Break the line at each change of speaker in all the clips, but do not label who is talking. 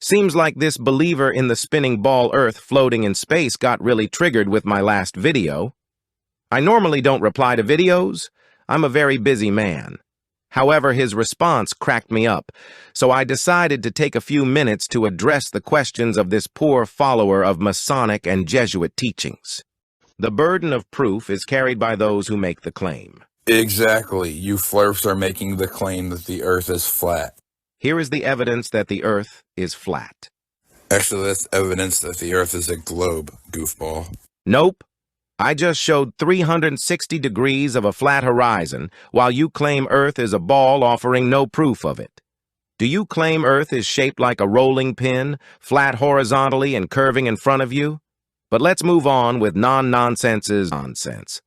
Seems like this believer in the spinning ball Earth floating in space got really triggered with my last video. I normally don't reply to videos. I'm a very busy man. However, his response cracked me up, so I decided to take a few minutes to address the questions of this poor follower of Masonic and Jesuit teachings. The burden of proof is carried by those who make the claim.
Exactly. You flirts are making the claim that the Earth is flat.
Here is the evidence that the Earth is flat.
Actually, that's evidence that the Earth is a globe, goofball.
Nope. I just showed 360 degrees of a flat horizon, while you claim Earth is a ball offering no proof of it. Do you claim Earth is shaped like a rolling pin, flat horizontally and curving in front of you? But let's move on with non-nonsense's nonsense.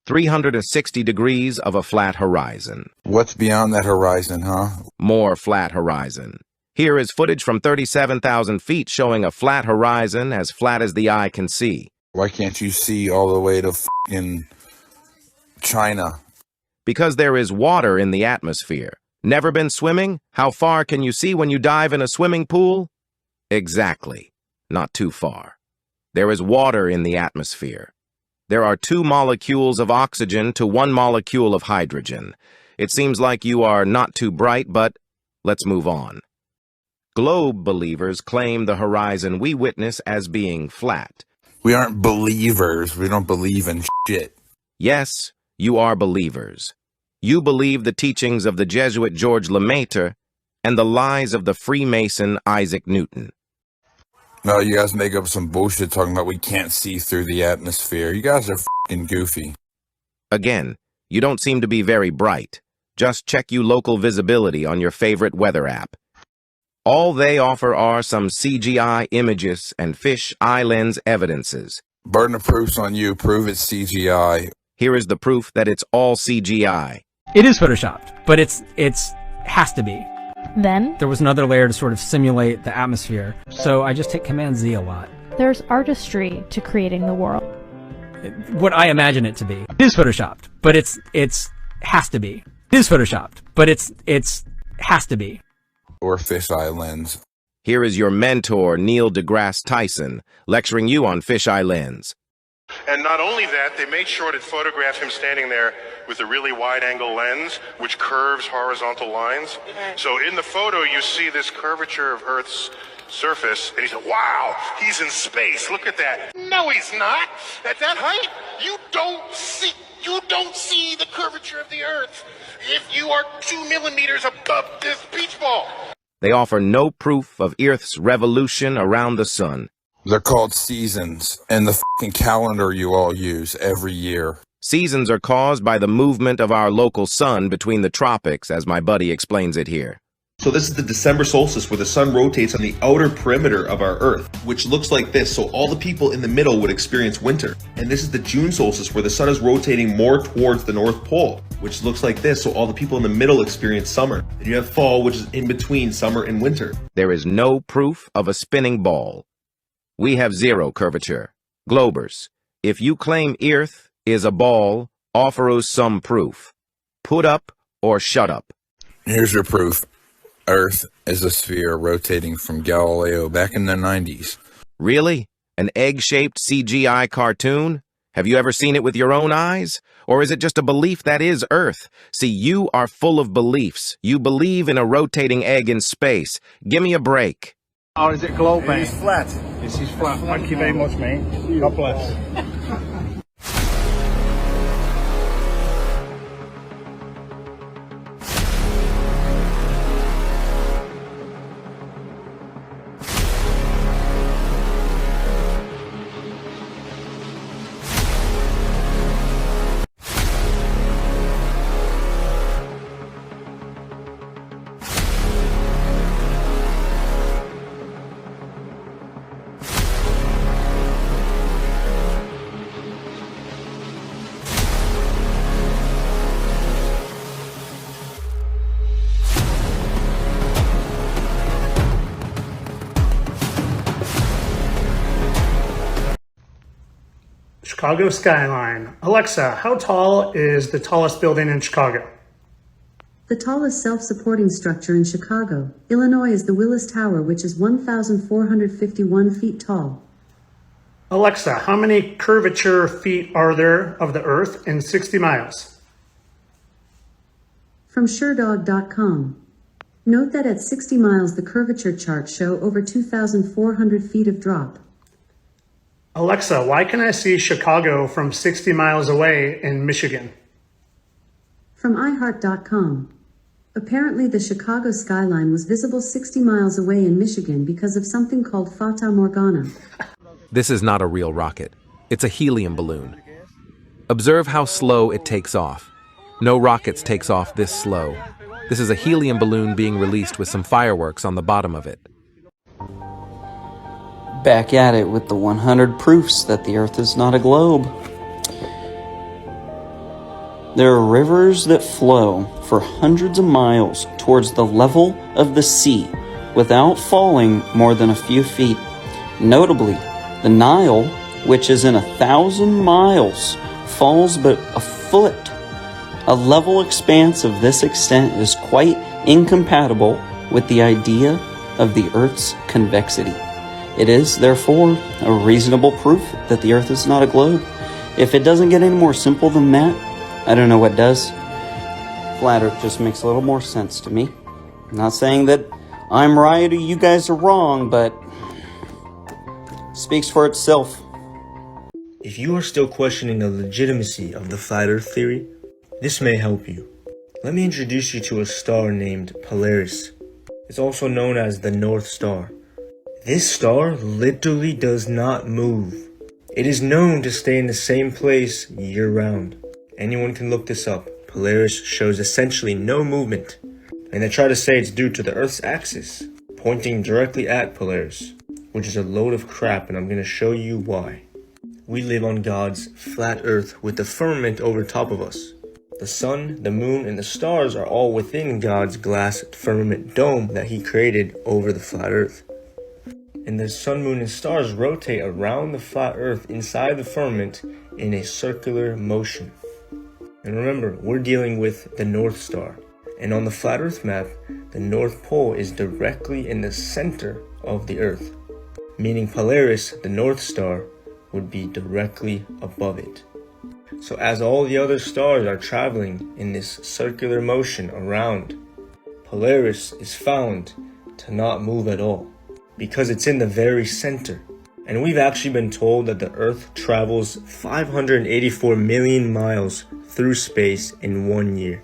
360 degrees of a flat horizon.
What's beyond that horizon, huh?
More flat horizon. Here is footage from 37,000 feet showing a flat horizon as flat as the eye can see.
Why can't you see all the way to f***ing China?
Because there is water in the atmosphere. Never been swimming? How far can you see when you dive in a swimming pool? Exactly. Not too far. There is water in the atmosphere. There are 2 molecules of oxygen to 1 molecule of hydrogen. It seems like you are not too bright, but let's move on. Globe believers claim the horizon we witness as being flat.
We aren't believers. We don't believe in shit.
Yes, you are believers. You believe the teachings of the Jesuit George Lemaitre and the lies of the Freemason Isaac Newton.
No, you guys make up some bullshit talking about we can't see through the atmosphere. You guys are f***ing goofy.
Again, you don't seem to be very bright. Just check you local visibility on your favorite weather app. All they offer are some CGI images and fish eye lens evidences.
Burden of proof's on you. Prove it's CGI.
Here is the proof that it's all CGI.
It is photoshopped, but it's has to be.
Then
There was another layer to sort of simulate the atmosphere, so I just hit Command Z a lot.
there's artistry to creating the world.
What I imagine it to be. It is photoshopped, but it's has to be. It is photoshopped, but it's has to be.
Or fisheye lens.
Here is your mentor, Neil deGrasse Tyson, lecturing you on fisheye lens.
And not only that, they made sure to photograph him standing there with a really wide-angle lens, which curves horizontal lines. So in the photo, you see this curvature of Earth's surface, and he said, wow, he's in space. Look at that. No, he's not. At that height, you don't see the curvature of the Earth if you are 2 millimeters above this beach ball.
They offer no proof of Earth's revolution around the sun.
They're called seasons, and the f***ing calendar you all use every year.
Seasons are caused by the movement of our local sun between the tropics, as my buddy explains it here.
So this is the December solstice where the sun rotates on the outer perimeter of our Earth, which looks like this, so all the people in the middle would experience winter. And this is the June solstice where the sun is rotating more towards the North Pole, which looks like this, so all the people in the middle experience summer. And you have fall, which is in between summer and winter.
There is no proof of a spinning ball. We have zero curvature. Globers, if you claim Earth is a ball, offer us some proof. Put up or shut up.
Here's your proof. Earth is a sphere rotating from Galileo back in the 90s.
Really? An egg-shaped CGI cartoon? Have you ever seen it with your own eyes? Or is it just a belief that is Earth? See, you are full of beliefs. You believe in a rotating egg in space. Give me a break.
Or is it globe, mate?
It's flat.
This is flat. Thank you very much, mate. God bless.
Chicago skyline. Alexa, how tall is the tallest building in Chicago?
The tallest self-supporting structure in Chicago, Illinois is the Willis Tower, which is 1,451 feet tall.
Alexa, how many curvature feet are there of the Earth in 60 miles?
From SureDog.com. Note that at 60 miles the curvature charts show over 2,400 feet of drop.
Alexa, why can I see Chicago from 60 miles away in Michigan?
From iHeart.com. Apparently the Chicago skyline was visible 60 miles away in Michigan because of something called Fata Morgana.
This is not a real rocket. It's a helium balloon. Observe how slow it takes off. No rockets takes off this slow. This is a helium balloon being released with some fireworks on the bottom of it.
Back at it with the 100 proofs that the Earth is not a globe. There are rivers that flow for hundreds of miles towards the level of the sea without falling more than a few feet. Notably, the Nile, which is in 1,000 miles, falls but a foot. A level expanse of this extent is quite incompatible with the idea of the Earth's convexity. It is, therefore, a reasonable proof that the Earth is not a globe. If it doesn't get any more simple than that, I don't know what does. Flat Earth just makes a little more sense to me. I'm not saying that I'm right or you guys are wrong, but it speaks for itself.
If you are still questioning the legitimacy of the Flat Earth theory, this may help you. Let me introduce you to a star named Polaris. It's also known as the North Star. This star literally does not move. It is known to stay in the same place year-round. Anyone can look this up. Polaris shows essentially no movement, and they try to say it's due to the Earth's axis, pointing directly at Polaris, which is a load of crap, and I'm going to show you why. We live on God's flat Earth with the firmament over top of us. The sun, the moon, and the stars are all within God's glass firmament dome that he created over the flat Earth. And the sun, moon, and stars rotate around the flat Earth inside the firmament in a circular motion. And remember, we're dealing with the North Star. And on the flat Earth map, the North Pole is directly in the center of the Earth, meaning Polaris, the North Star, would be directly above it. So as all the other stars are traveling in this circular motion around, Polaris is found to not move at all, because it's in the very center. And we've actually been told that the Earth travels 584 million miles through space in 1 year.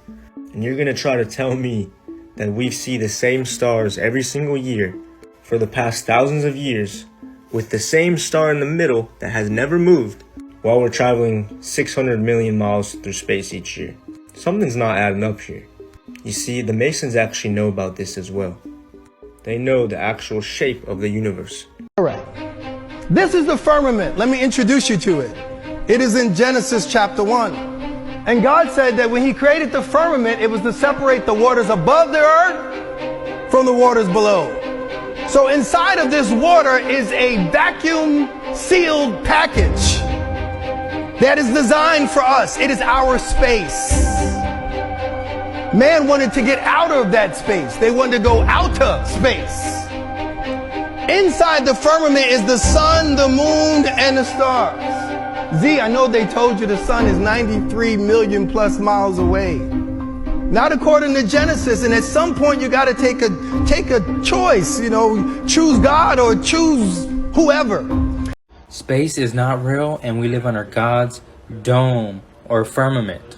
And you're gonna try to tell me that we see the same stars every single year for the past thousands of years, with the same star in the middle that has never moved, while we're traveling 600 million miles through space each year. Something's not adding up here. You see, the Masons actually know about this as well. They know the actual shape of the universe.
Correct. This is the firmament. Let me introduce you to it. It is in Genesis chapter 1. And God said that when he created the firmament, it was to separate the waters above the earth from the waters below. So inside of this water is a vacuum sealed package that is designed for us. It is our space. Man wanted to get out of that space. They wanted to go out of space. Inside the firmament is the sun, the moon, and the stars. Z, I know they told you the sun is 93 million plus miles away. Not according to Genesis, and at some point you got to take a choice, choose God or choose whoever.
Space is not real, and we live under God's dome or firmament.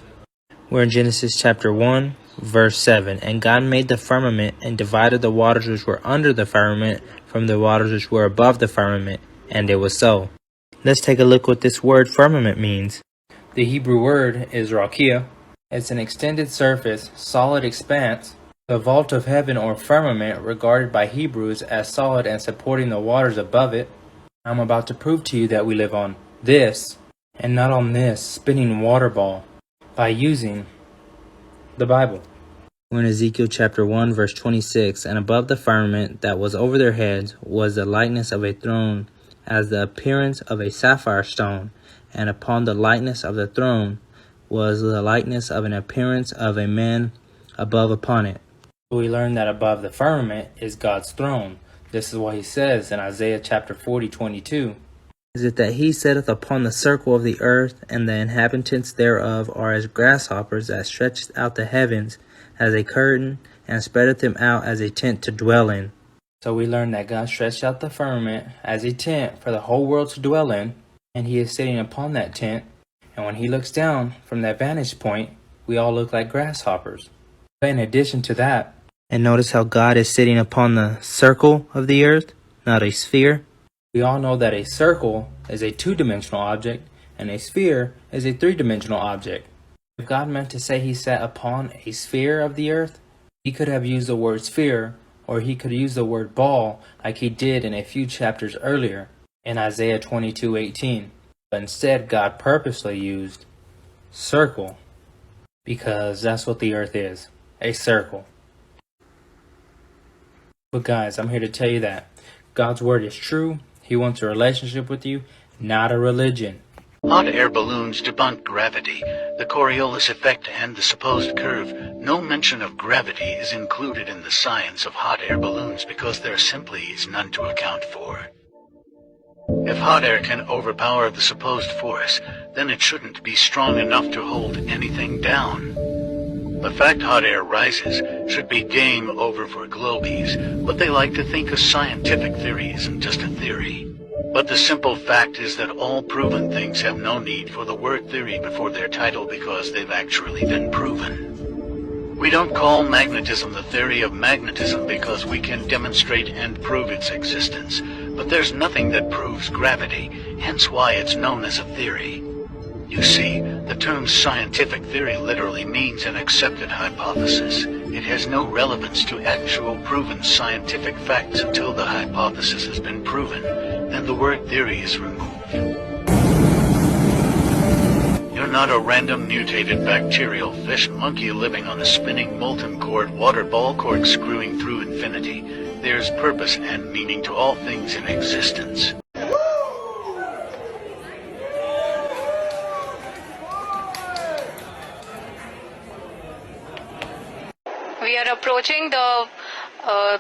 We're in Genesis chapter 1, verse 7. And God made the firmament and divided the waters which were under the firmament from the waters which were above the firmament, and it was so. Let's take a look what this word firmament means. The Hebrew word is rakia. It's an extended surface, solid expanse, the vault of heaven or firmament regarded by Hebrews as solid and supporting the waters above it. I'm about to prove to you that we live on this and not on this spinning water ball by using the Bible. We're in Ezekiel chapter 1 verse 26, and above the firmament that was over their heads was the likeness of a throne as the appearance of a sapphire stone, and upon the likeness of the throne was the likeness of an appearance of a man above upon it. We learn that above the firmament is God's throne. This is what he says in Isaiah chapter 40:22. Is it that he sitteth upon the circle of the earth, and the inhabitants thereof are as grasshoppers, that stretcheth out the heavens as a curtain, and spreadeth them out as a tent to dwell in. So we learn that God stretched out the firmament as a tent for the whole world to dwell in, and he is sitting upon that tent, and when he looks down from that vantage point, we all look like grasshoppers. But in addition to that, and notice how God is sitting upon the circle of the earth, not a sphere. We all know that a circle is a two-dimensional object, and a sphere is a three-dimensional object. If God meant to say he sat upon a sphere of the earth, he could have used the word sphere, or he could use the word ball like he did in a few chapters earlier in Isaiah 22:18. But instead, God purposely used circle, because that's what the earth is, a circle. But guys, I'm here to tell you that God's word is true. He wants a relationship with you, not a religion.
Hot air balloons debunk gravity, the Coriolis effect, and the supposed curve. No mention of gravity is included in the science of hot air balloons because there simply is none to account for. If hot air can overpower the supposed force, then it shouldn't be strong enough to hold anything down. The fact hot air rises should be game over for globies, but they like to think a scientific theory isn't just a theory. But the simple fact is that all proven things have no need for the word theory before their title because they've actually been proven. We don't call magnetism the theory of magnetism because we can demonstrate and prove its existence, but there's nothing that proves gravity, hence why it's known as a theory. You see, the term scientific theory literally means an accepted hypothesis. It has no relevance to actual proven scientific facts until the hypothesis has been proven. Then the word theory is removed. You're not a random mutated bacterial fish monkey living on a spinning molten cord water ball cork screwing through infinity. There's purpose and meaning to all things in existence.
We are approaching the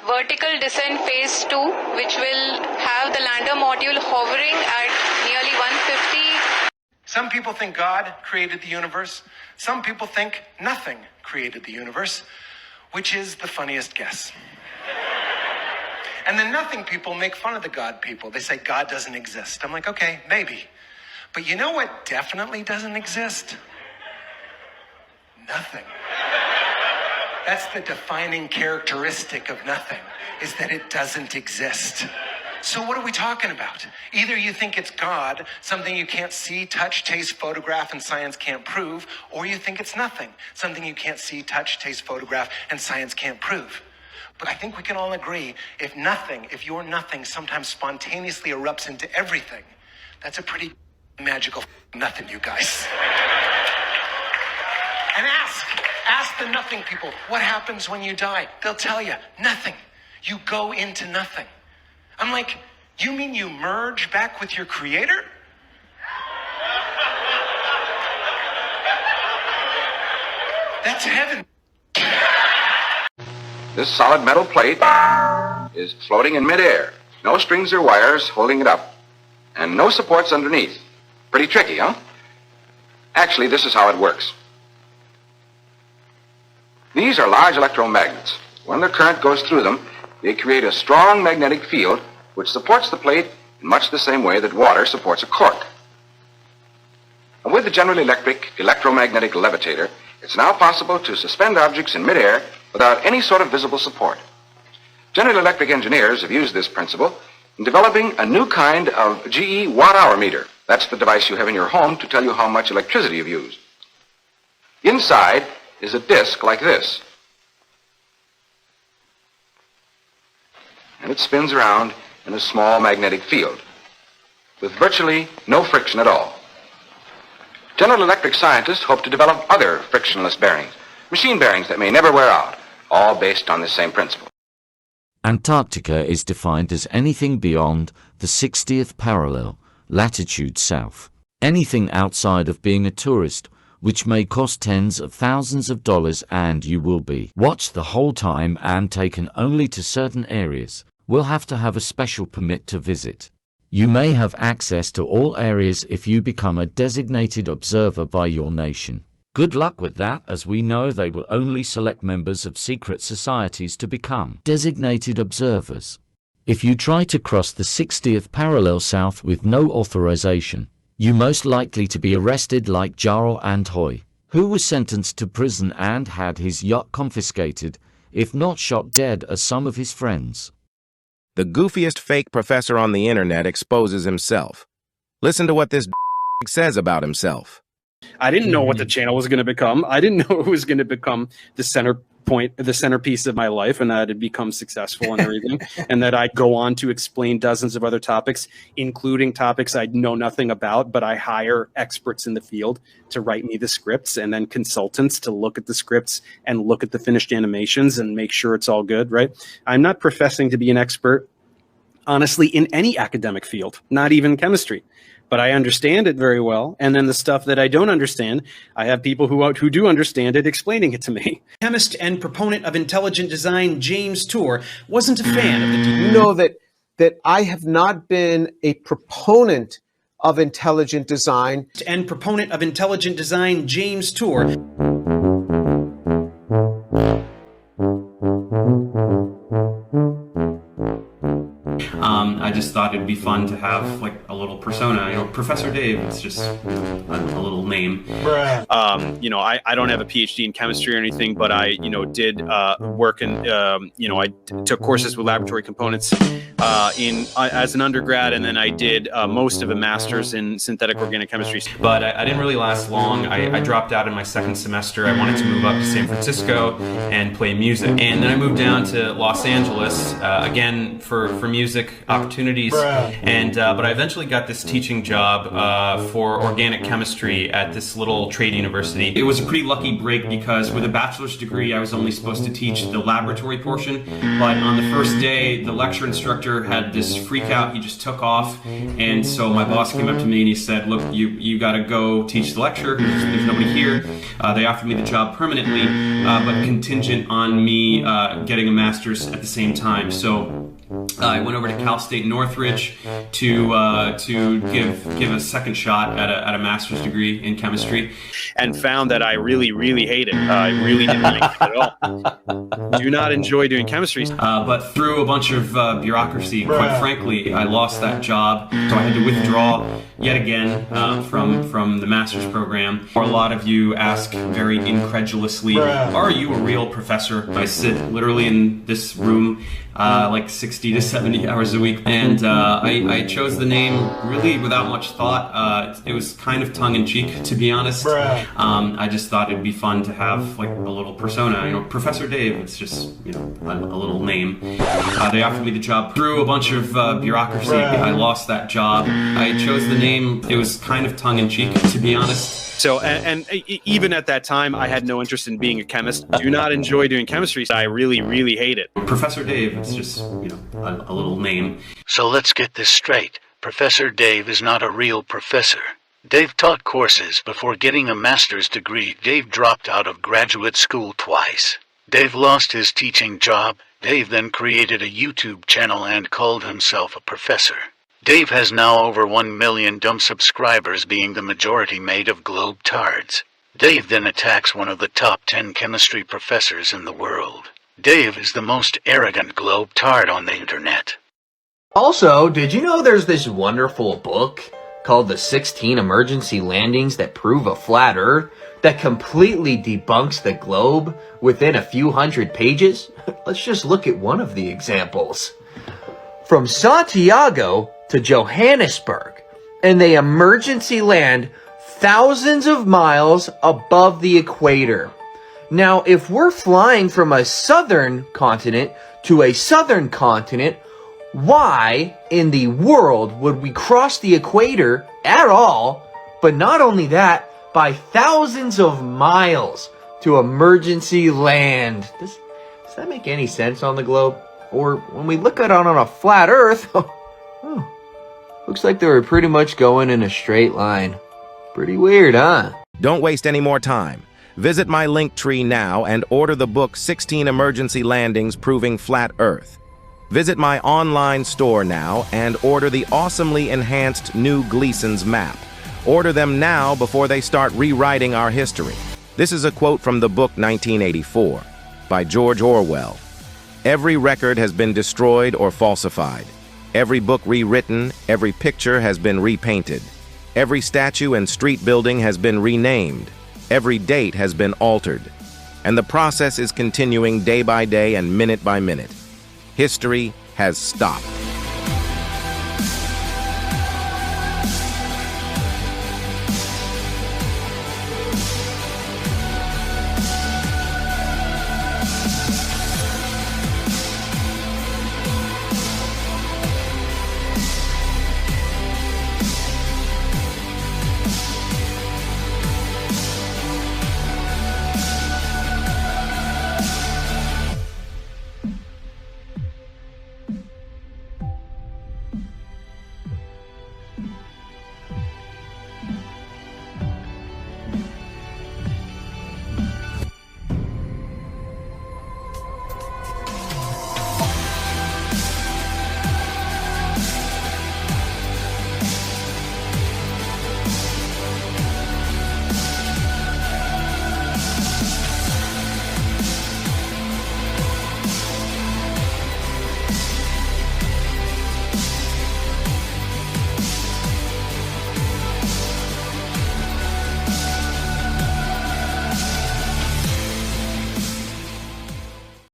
vertical descent phase 2, which will have the lander module hovering at nearly 150.
Some people think God created the universe. Some people think nothing created the universe, which is the funniest guess. And the nothing people make fun of the God people. They say God doesn't exist. I'm like, okay, maybe. But you know what definitely doesn't exist? Nothing. That's the defining characteristic of nothing, is that it doesn't exist. So what are we talking about? Either you think it's God, something you can't see, touch, taste, photograph, and science can't prove, or you think it's nothing, something you can't see, touch, taste, photograph, and science can't prove. But I think we can all agree, if your nothing sometimes spontaneously erupts into everything, that's a pretty magical nothing, you guys. And ask the nothing people, what happens when you die? They'll tell you, nothing. You go into nothing. I'm like, you mean you merge back with your creator? That's heaven.
This solid metal plate is floating in midair. No strings or wires holding it up. And no supports underneath. Pretty tricky, huh? Actually, this is how it works. These are large electromagnets. When the current goes through them, they create a strong magnetic field which supports the plate in much the same way that water supports a cork. And with the General Electric electromagnetic levitator, it's now possible to suspend objects in midair without any sort of visible support. General Electric engineers have used this principle in developing a new kind of GE watt-hour meter. That's the device you have in your home to tell you how much electricity you've used. Inside is a disc like this. And it spins around in a small magnetic field with virtually no friction at all. General Electric scientists hope to develop other frictionless bearings, machine bearings that may never wear out, all based on the same principle.
Antarctica is defined as anything beyond the 60th parallel, latitude south. Anything outside of being a tourist which may cost tens of thousands of dollars, and you will be watched the whole time and taken only to certain areas. Will have to have a special permit to visit. You may have access to all areas if you become a designated observer by your nation. Good luck with that, as we know they will only select members of secret societies to become designated observers. If you try to cross the 60th parallel south with no authorization, you most likely to be arrested like Jarl Andhoy, who was sentenced to prison and had his yacht confiscated, if not shot dead as some of his friends.
The goofiest fake professor on the internet exposes himself. Listen to what this says about himself.
I didn't know what the channel was going to become. I didn't know it was going to become the centerpiece of my life, and that it'd become successful and everything, and that I'd go on to explain dozens of other topics, including topics I know nothing about, but I hire experts in the field to write me the scripts, and then consultants to look at the scripts and look at the finished animations and make sure it's all good, right? I'm not professing to be an expert, honestly, in any academic field, not even chemistry. But I understand it very well, and then the stuff that I don't understand, I have people who do understand it explaining it to me. Chemist and proponent of intelligent design James Tour wasn't a fan of the...
You know that I have not been a proponent of intelligent design.
And proponent of intelligent design James Tour.
I just thought it'd be fun to have like a little persona, you know, Professor Dave. It's just, you know, a little name.
You know, I don't have a PhD in chemistry or anything, but I, you know, did work in, you know, I took courses with laboratory components as an undergrad, and then I did most of a master's in synthetic organic chemistry.
But I didn't really last long. I dropped out in my second semester. I wanted to move up to San Francisco and play music, and then I moved down to Los Angeles again for music opportunities. And but I eventually got this teaching job for organic chemistry at this little trade university. It was a pretty lucky break because with a bachelor's degree, I was only supposed to teach the laboratory portion. But on the first day, the lecture instructor had this freak out. He just took off, and so my boss came up to me and he said, "Look, you got to go teach the lecture. There's nobody here." They offered me the job permanently, but contingent on me getting a master's at the same time. So I went over to Cal State Northridge to give a second shot at a master's degree in chemistry,
and found that I really hated it. I really didn't like it at all. Do not enjoy doing chemistry.
But through a bunch of bureaucracy, quite frankly, I lost that job, so I had to withdraw yet again from the master's program. Or a lot of you ask very incredulously, "Are you a real professor?" I sit literally in this room like 60 to 70 hours a week, and I chose the name really without much thought. It was kind of tongue-in-cheek, to be honest. I just thought it'd be fun to have like a little persona, you know, Professor Dave. It's just, you know, a little name. They offered me the job through a bunch of bureaucracy. I lost that job. I chose the name. It was kind of tongue-in-cheek, to be honest.
So, and even at that time, I had no interest in being a chemist. Do not enjoy doing chemistry. I really hate it.
Professor Dave, it's just, you know, a little name.
So let's get this straight. Professor Dave is not a real professor. Dave taught courses before getting a master's degree. Dave dropped out of graduate school twice. Dave lost his teaching job. Dave then created a YouTube channel and called himself a professor. Dave has now over 1 million dumb subscribers, being the majority made of globe-tards. Dave then attacks one of the top 10 chemistry professors in the world. Dave is the most arrogant globe-tard on the internet.
Also, did you know there's this wonderful book called The 16 Emergency Landings That Prove a Flat Earth that completely debunks the globe within a few hundred pages? Let's just look at one of the examples. From Santiago to Johannesburg, and they emergency land thousands of miles above the equator. Now, if we're flying from a southern continent to a southern continent, why in the world would we cross the equator at all? But not only that, by thousands of miles to emergency land. Does that make any sense on the globe? Or when we look at it on a flat Earth, looks like they were pretty much going in a straight line. Pretty weird, huh?
Don't waste any more time. Visit my link tree now and order the book 16 Emergency Landings Proving Flat Earth. Visit my online store now and order the awesomely enhanced new Gleason's map. Order them now before they start rewriting our history. This is a quote from the book 1984 by George Orwell. Every record has been destroyed or falsified. Every book rewritten, every picture has been repainted. Every statue and street building has been renamed. Every date has been altered. And the process is continuing day by day and minute by minute. History has stopped.